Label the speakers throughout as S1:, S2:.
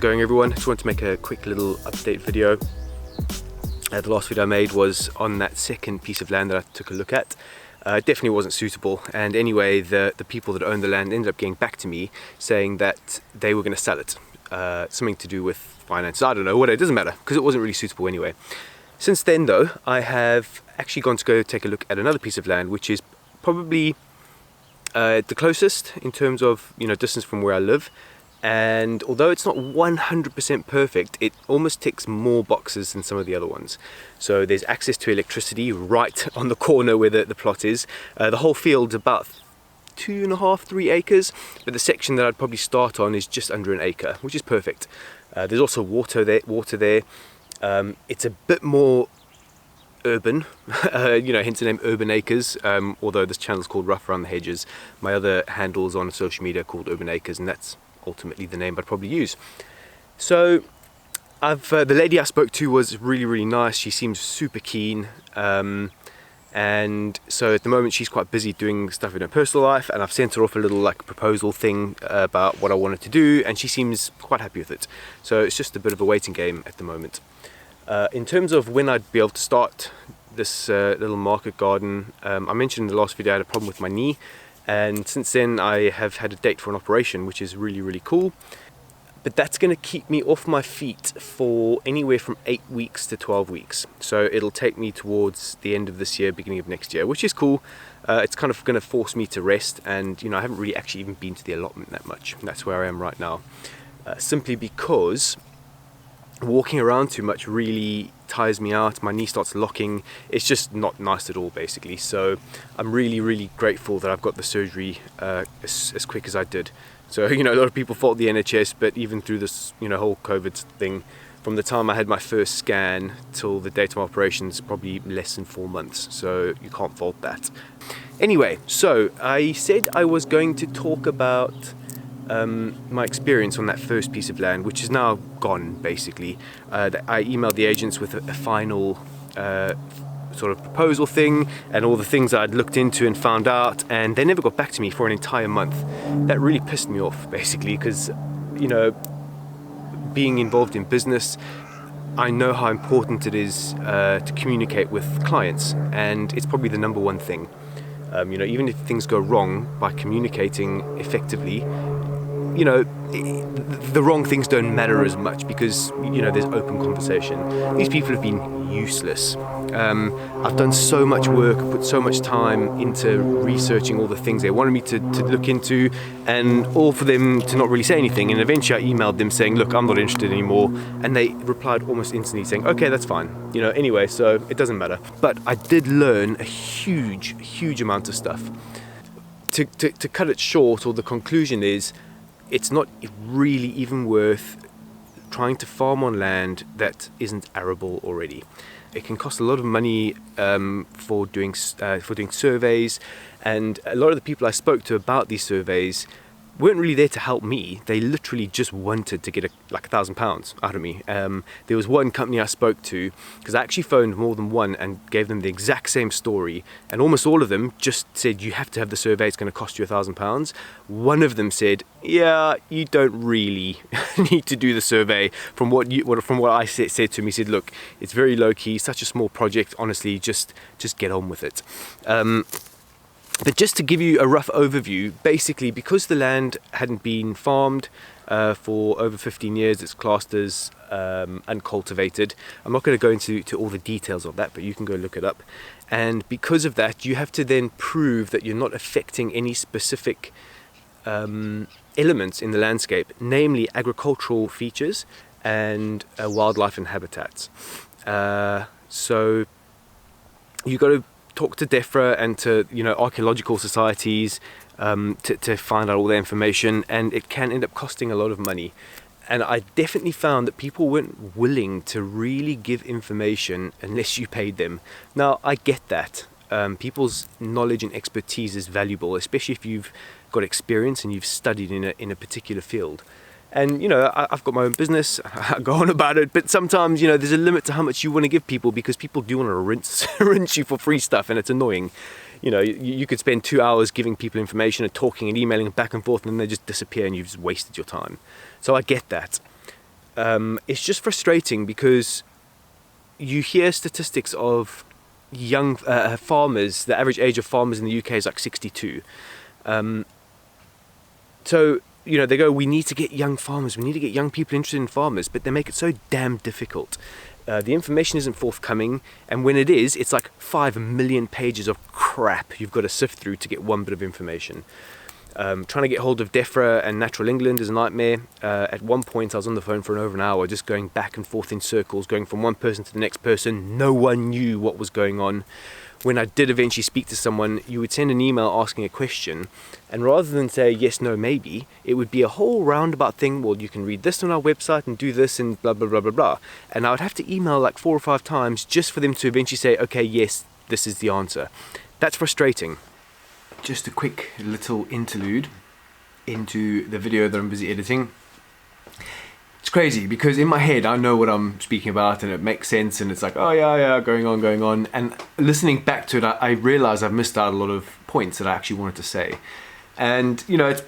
S1: going everyone? Just wanted to make a quick little update video. The last video I made was on that second piece of land that I took a look at. It definitely wasn't suitable, and anyway the people that owned the land ended up getting back to me saying that they were going to sell it. Something to do with finance, I don't know, whatever, it doesn't matter because it wasn't really suitable anyway. Since then though, I have actually gone to go take a look at another piece of land which is probably the closest in terms of distance from where I live, and although it's not 100% perfect, it almost ticks more boxes than some of the other ones. So there's access to electricity right on the corner where the plot is. The whole field's about 2.5–3 acres, but the section that I'd probably start on is just under an acre, which is perfect. There's also water there. It's a bit more urban, hence the name Urban Acres, although this channel is called Rough Around the Hedges. My other handles on social media are called Urban Acres, and that's ultimately the name I'd probably use. So the lady I spoke to was really nice. She seems super keen, and so at the moment she's quite busy doing stuff in her personal life, and I've sent her off a little proposal thing about what I wanted to do, and she seems quite happy with it. So it's just a bit of a waiting game at the moment. In terms of when I'd be able to start this little market garden, I mentioned in the last video I had a problem with my knee, and since then I have had a date for an operation, which is really cool. But that's going to keep me off my feet for anywhere from 8 weeks to 12 weeks. So it'll take me towards the end of this year, beginning of next year, which is cool. It's kind of going to force me to rest, and I haven't really actually even been to the allotment that much. That's where I am right now, simply because walking around too much really tires me out. My knee starts locking. It's just not nice at all, basically. So I'm really grateful that I've got the surgery as quick as I did. So a lot of people fault the NHS, but even through this whole COVID thing, from the time I had my first scan till the date of my operations, probably less than 4 months. So you can't fault that. Anyway, so I said I was going to talk about my experience on that first piece of land, which is now gone basically. I emailed the agents with a final sort of proposal thing and all the things that I'd looked into and found out, and they never got back to me for an entire month. That really pissed me off basically, because being involved in business, I know how important it is to communicate with clients, and it's probably the number one thing. Even if things go wrong, by communicating effectively, the wrong things don't matter as much because there's open conversation. These people have been useless. I've done so much work, put so much time into researching all the things they wanted me to look into, and all for them to not really say anything. And eventually I emailed them saying, look, I'm not interested anymore, and they replied almost instantly saying, okay, that's fine. Anyway, so it doesn't matter. But I did learn a huge amount of stuff. To cut it short, or the conclusion is, it's not really even worth trying to farm on land that isn't arable already. It can cost a lot of money for doing surveys, and a lot of the people I spoke to about these surveys weren't really there to help me. They literally just wanted to get £1,000 out of me. There was one company I spoke to, because I actually phoned more than one and gave them the exact same story, and almost all of them just said, you have to have the survey, it's going to cost you £1,000. One of them said, yeah, you don't really need to do the survey. From what I said to him, he said, look, it's very low key, such a small project, honestly, just get on with it. But just to give you a rough overview, basically because the land hadn't been farmed for over 15 years, it's classed as uncultivated. I'm not going to go into all the details of that, but you can go look it up. And because of that, you have to then prove that you're not affecting any specific elements in the landscape, namely agricultural features and wildlife and habitats. So you've got to talk to DEFRA and to archaeological societies to find out all the information, and it can end up costing a lot of money. And I definitely found that people weren't willing to really give information unless you paid them. Now I get that. People's knowledge and expertise is valuable, especially if you've got experience and you've studied in a particular field. And I've got my own business, I go on about it, but sometimes there's a limit to how much you want to give people, because people do want to rinse you for free stuff, and it's annoying. You could spend 2 hours giving people information and talking and emailing back and forth, and then they just disappear and you've just wasted your time. So I get that. it's just frustrating because you hear statistics of young farmers. The average age of farmers in the UK is like 62. So, they go, we need to get young farmers, we need to get young people interested in farmers, but they make it so damn difficult. The information isn't forthcoming, and when it is, it's like 5 million pages of crap you've got to sift through to get one bit of information. Trying to get hold of DEFRA and Natural England is a nightmare. At one point I was on the phone for over an hour, just going back and forth in circles, going from one person to the next person. No one knew what was going on. When I did eventually speak to someone, you would send an email asking a question, and rather than say yes, no, maybe, it would be a whole roundabout thing. Well, you can read this on our website and do this and blah blah blah blah blah. And I would have to email like 4 or 5 times just for them to eventually say, okay, yes, this is the answer. That's frustrating. Just a quick little interlude into the video that I'm busy editing. It's crazy because in my head I know what I'm speaking about and it makes sense, and it's like, oh yeah, going on. And listening back to it, I realize I've missed out a lot of points that I actually wanted to say. And it's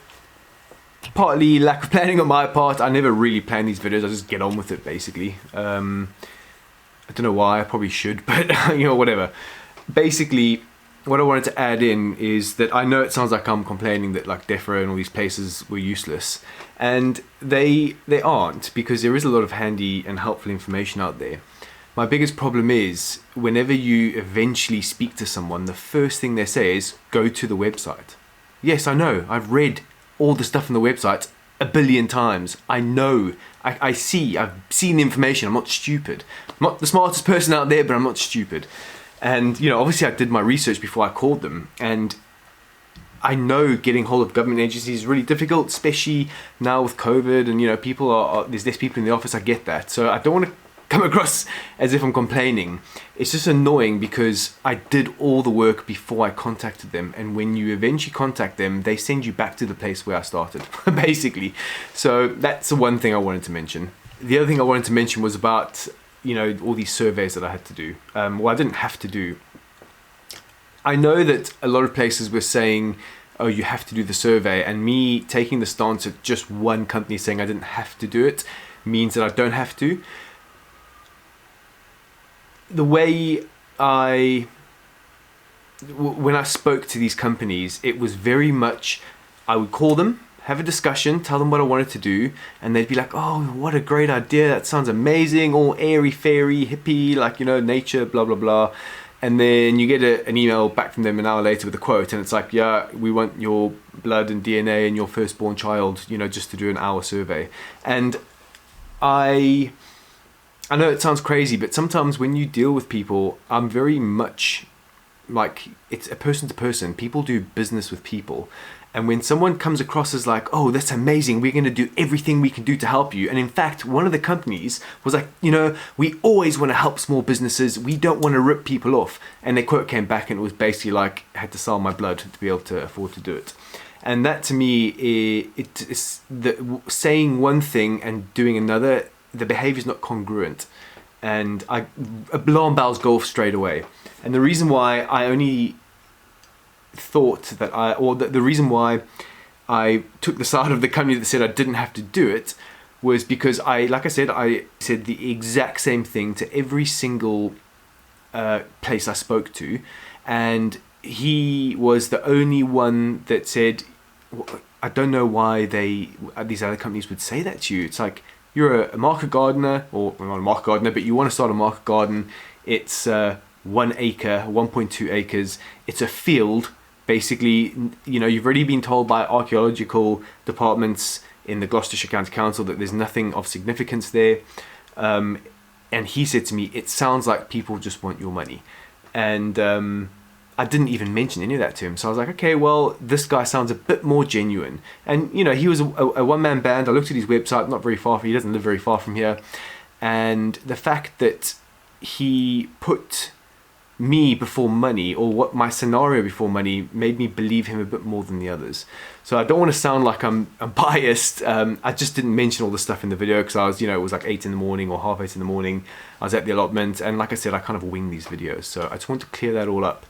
S1: partly lack of planning on my part. I never really plan these videos, I just get on with it basically. I don't know why, I probably should, but whatever. Basically, what I wanted to add in is that I know it sounds like I'm complaining that like DEFRA and all these places were useless, and they aren't, because there is a lot of handy and helpful information out there. My biggest problem is whenever you eventually speak to someone, the first thing they say is go to the website. Yes, I know, I've read all the stuff on the website a billion times. I know, I've seen the information. I'm not stupid. I'm not the smartest person out there, but I'm not stupid. And obviously I did my research before I called them, and I know getting hold of government agencies is really difficult, especially now with COVID, and there's less people in the office. I get that, so I don't want to come across as if I'm complaining. It's just annoying because I did all the work before I contacted them, and when you eventually contact them, they send you back to the place where I started, basically. So that's the one thing I wanted to mention. The other thing I wanted to mention was about all these surveys that I had to do. Well, I didn't have to do. I know that a lot of places were saying, oh, you have to do the survey, and me taking the stance at just one company saying I didn't have to do it means that I don't have to. The way when I spoke to these companies, it was very much, I would call them, have a discussion, tell them what I wanted to do, and they'd be like, oh, what a great idea, that sounds amazing, all airy fairy hippie, like nature, blah blah blah. And then you get an email back from them an hour later with a quote, and it's like, yeah, we want your blood and DNA and your firstborn child, just to do an hour survey. And I know it sounds crazy, but sometimes when you deal with people, I'm very much like, it's a person to person. People do business with people. And when someone comes across as like, oh, that's amazing, we're going to do everything we can do to help you. And in fact, one of the companies was like, we always want to help small businesses. We don't want to rip people off. And their quote came back and it was basically like, I had to sell my blood to be able to afford to do it. And that to me, it's saying one thing and doing another, the behavior is not congruent. And alarm bells go off straight away. And the reason why I only thought that the reason why I took the side of the company that said I didn't have to do it was because I said the exact same thing to every single place I spoke to, and he was the only one that said, I don't know why these other companies would say that to you. It's like, you're a market gardener, or well, not a market gardener, but you want to start a market garden. It's 1 acre, 1.2 acres. It's a field. Basically, you've already been told by archaeological departments in the Gloucestershire County Council that there's nothing of significance there. And he said to me, it sounds like people just want your money. And I didn't even mention any of that to him. So I was like, okay, well, this guy sounds a bit more genuine. And, he was a one-man band. I looked at his website, not very far from, he doesn't live very far from here. And the fact that he put me before money, or what my scenario before money, made me believe him a bit more than the others. So I don't want to sound like I'm biased. I just didn't mention all the stuff in the video because I was, it was like 8 in the morning or half 8 in the morning. I was at the allotment, and like I said, I kind of wing these videos. So I just want to clear that all up.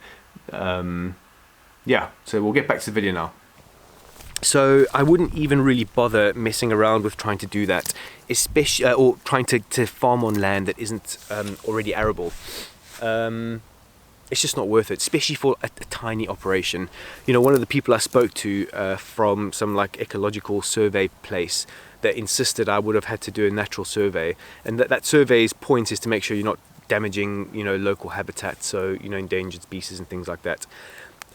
S1: Yeah, so we'll get back to the video now. So I wouldn't even really bother messing around with trying to do that, especially or trying to farm on land that isn't already arable. It's just not worth it, especially for a tiny operation. You know, one of the people I spoke to from some like ecological survey place that insisted I would have had to do a natural survey, and that survey's point is to make sure you're not damaging, you know, local habitat, so, you know, endangered species and things like that.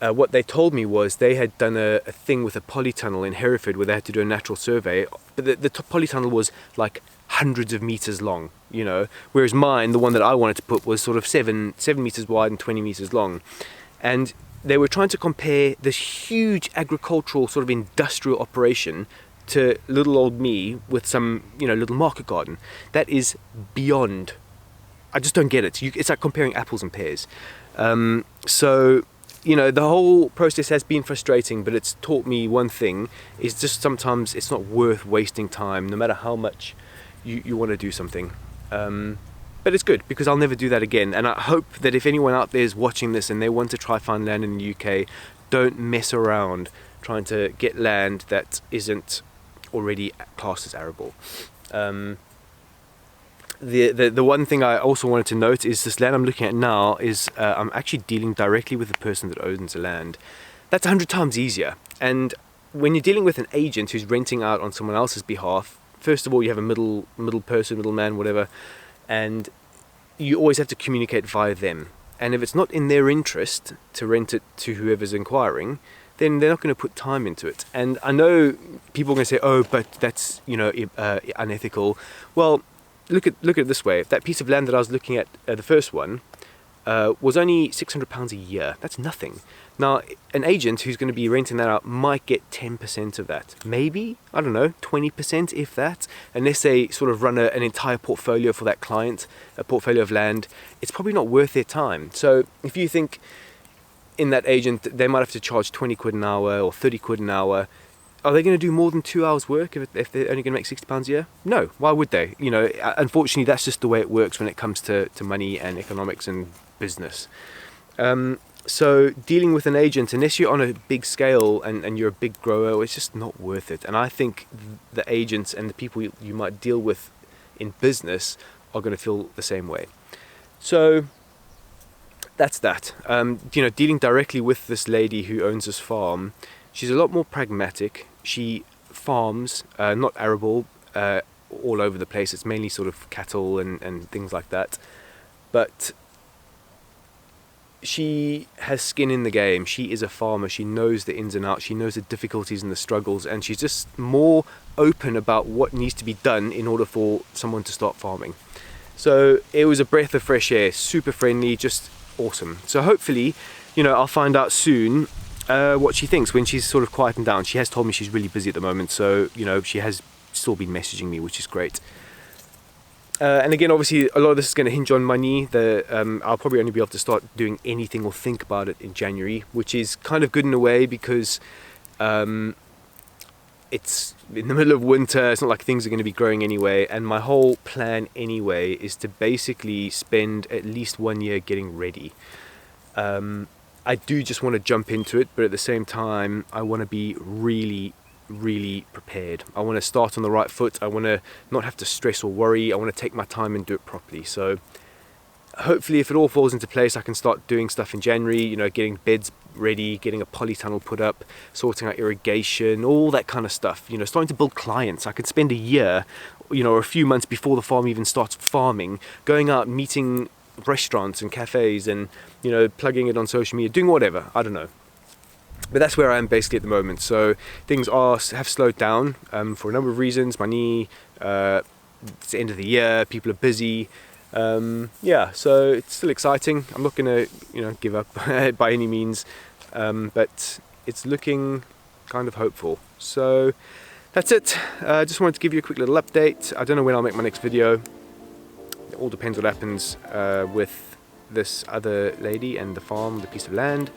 S1: What they told me was they had done a thing with a polytunnel in Hereford where they had to do a natural survey, but the polytunnel was like hundreds of meters long, you know, whereas mine, the one that I wanted to put, was sort of 7 meters wide and 20 meters long. And they were trying to compare this huge agricultural sort of industrial operation to little old me with some, you know, little market garden. That is beyond, I just don't get it. It's like comparing apples and pears. So, you know, the whole process has been frustrating, but it's taught me one thing, is just sometimes it's not worth wasting time, no matter how much you want to do something. But it's good, because I'll never do that again. And I hope that if anyone out there is watching this and they want to try find land in the UK, don't mess around trying to get land that isn't already classed as arable. The one thing I also wanted to note is this land I'm looking at now is I'm actually dealing directly with the person that owns the land. That's 100 times easier. And when you're dealing with an agent who's renting out on someone else's behalf, first of all, you have a middleman, whatever, and you always have to communicate via them. And if it's not in their interest to rent it to whoever's inquiring, then they're not going to put time into it. And I know people are going to say, oh, but that's, you know, unethical. Well, look at it this way. If that piece of land that I was looking at, the first one, was only £600 a year. That's nothing. Now, an agent who's going to be renting that out might get 10% of that. Maybe, I don't know, 20% if that. Unless they sort of run an entire portfolio for that client, a portfolio of land, it's probably not worth their time. So if you think in that agent, they might have to charge 20 quid an hour or 30 quid an hour, are they going to do more than 2 hours work if they're only going to make £60 a year? No, why would they? You know, unfortunately, that's just the way it works when it comes to money and economics and business. So dealing with an agent, unless you're on a big scale and you're a big grower, it's just not worth it. And I think the agents and the people you might deal with in business are going to feel the same way. So that's that. You know, dealing directly with this lady who owns this farm, she's a lot more pragmatic. She farms, not arable, all over the place. It's mainly sort of cattle and things like that. But she has skin in the game. She is a farmer. She knows the ins and outs. She knows the difficulties and the struggles. And she's just more open about what needs to be done in order for someone to start farming. So it was a breath of fresh air, super friendly, just awesome. So hopefully, you know, I'll find out soon what she thinks when she's sort of quietened down. She has told me she's really busy at the moment, so, you know, she has still been messaging me, which is great. And again, obviously, a lot of this is going to hinge on money. I'll probably only be able to start doing anything or think about it in January, which is kind of good in a way because it's in the middle of winter. It's not like things are going to be growing anyway. And my whole plan anyway is to basically spend at least 1 year getting ready. I do just want to jump into it, but at the same time, I want to be really prepared. I want to start on the right foot. I want to not have to stress or worry. I want to take my time and do it properly. So hopefully if it all falls into place, I can start doing stuff in January, you know, getting beds ready, getting a polytunnel put up, sorting out irrigation, all that kind of stuff, you know, starting to build clients. I could spend a year, you know, or a few months before the farm even starts farming, going out, meeting restaurants and cafes and, you know, plugging it on social media, doing whatever, I don't know. But that's where I am basically at the moment. So things have slowed down for a number of reasons. Money, it's the end of the year, people are busy. Yeah, so it's still exciting. I'm not going to, you know, give up by any means, but it's looking kind of hopeful. So that's it. I just wanted to give you a quick little update. I don't know when I'll make my next video. It all depends what happens with this other lady and the farm, the piece of land.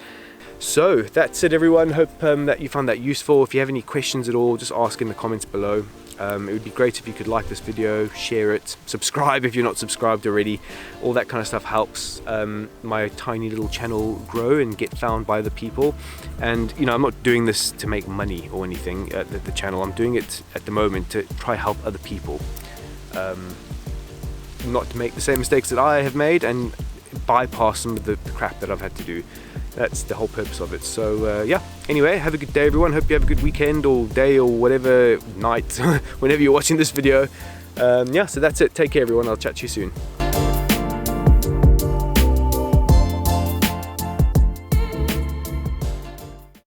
S1: So that's it, everyone. Hope that you found that useful. If you have any questions at all, just ask in the comments below. It would be great if you could like this video, share it, subscribe if you're not subscribed already. All that kind of stuff helps my tiny little channel grow and get found by the people. And you know, I'm not doing this to make money or anything at the channel. I'm doing it at the moment to try help other people, not to make the same mistakes that I have made and bypass some of the crap that I've had to do. That's the whole purpose of it. So yeah, anyway, have a good day everyone. Hope you have a good weekend or day or whatever, night, whenever you're watching this video. Yeah, so that's it. Take care everyone. I'll chat to you soon.